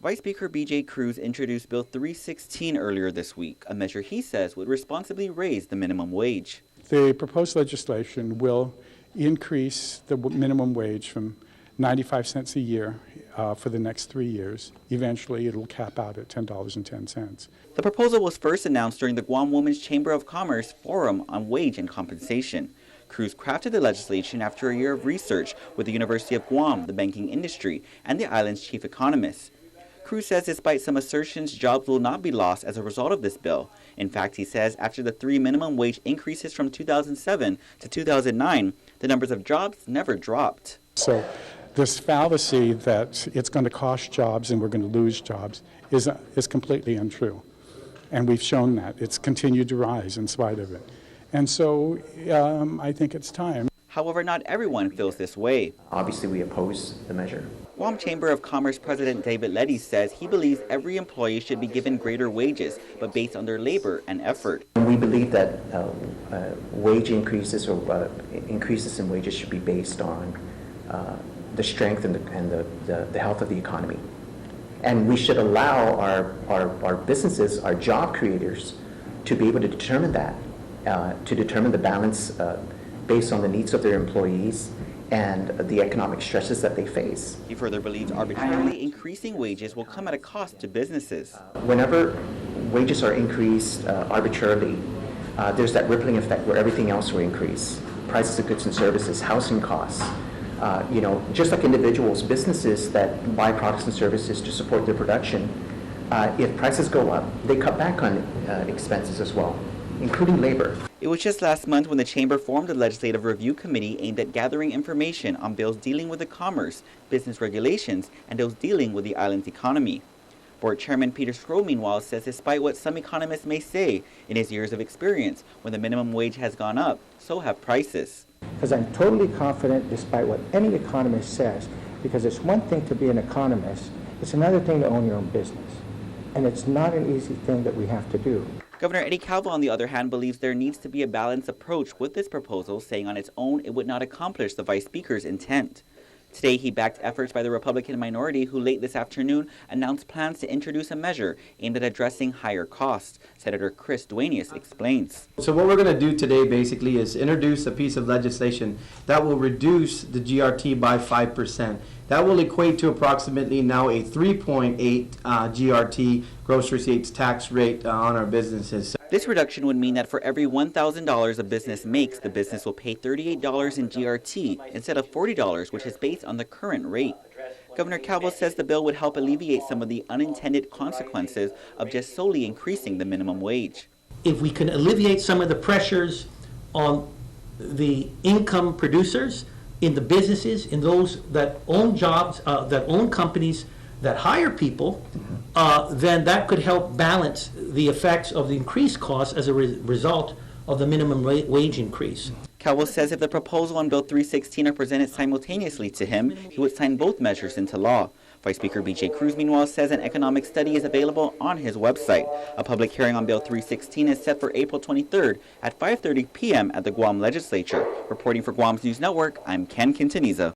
Vice Speaker BJ Cruz introduced Bill 316 earlier this week, a measure he says would responsibly raise the minimum wage. The proposed legislation will increase the minimum wage from 95 cents a year for the next 3 years. Eventually, it'll cap out at $10.10. The proposal was first announced during the Guam Women's Chamber of Commerce Forum on Wage and Compensation. Cruz crafted the legislation after a year of research with the University of Guam, the banking industry, and the island's chief economist. Cruz says despite some assertions, jobs will not be lost as a result of this bill. In fact, he says after the 3 minimum wage increases from 2007 to 2009, the numbers of jobs never dropped. So this fallacy that it's going to cost jobs and we're going to lose jobs is completely untrue. And we've shown that. It's continued to rise in spite of it. And so I think it's time. However, not everyone feels this way. Obviously, we oppose the measure. Guam Chamber of Commerce President David Letty says he believes every employee should be given greater wages, but based on their labor and effort. We believe that wage increases or increases in wages should be based on the strength and the health of the economy. And we should allow our businesses, our job creators, to be able to determine that, to determine the balance based on the needs of their employees and the economic stresses that they face. He further believes arbitrarily increasing wages will come at a cost to businesses. Whenever wages are increased arbitrarily, there's that rippling effect where everything else will increase. Prices of goods and services, housing costs. Just like individuals, businesses that buy products and services to support their production, if prices go up, they cut back on expenses as well, including labor. It was just last month when the Chamber formed a legislative review committee aimed at gathering information on bills dealing with the commerce, business regulations, and those dealing with the island's economy. Board Chairman Peter Scroll, meanwhile, says despite what some economists may say, in his years of experience, when the minimum wage has gone up, so have prices. Because I'm totally confident, despite what any economist says, because it's one thing to be an economist, it's another thing to own your own business. And it's not an easy thing that we have to do. Governor Eddie Calvo, on the other hand, believes there needs to be a balanced approach with this proposal, saying on its own it would not accomplish the Vice Speaker's intent. Today, he backed efforts by the Republican minority who late this afternoon announced plans to introduce a measure aimed at addressing higher costs. Senator Chris Duenas explains. So what we're going to do today basically is introduce a piece of legislation that will reduce the GRT by 5%. That will equate to approximately now a 3.8 GRT, gross receipts tax rate on our businesses. This reduction would mean that for every $1,000 a business makes, the business will pay $38 in GRT instead of $40, which is based on the current rate. Governor Calvo says the bill would help alleviate some of the unintended consequences of just solely increasing the minimum wage. If we can alleviate some of the pressures on the income producers, in the businesses, in those that own jobs, that own companies, that hire people, then that could help balance the effects of the increased costs as a result of the minimum wage increase. Calvo says if the proposal on Bill 316 are presented simultaneously to him, he would sign both measures into law. Vice Speaker BJ Cruz, meanwhile, says an economic study is available on his website. A public hearing on Bill 316 is set for April 23rd at 5:30 p.m. at the Guam Legislature. Reporting for Guam's News Network, I'm Ken Quintaniza.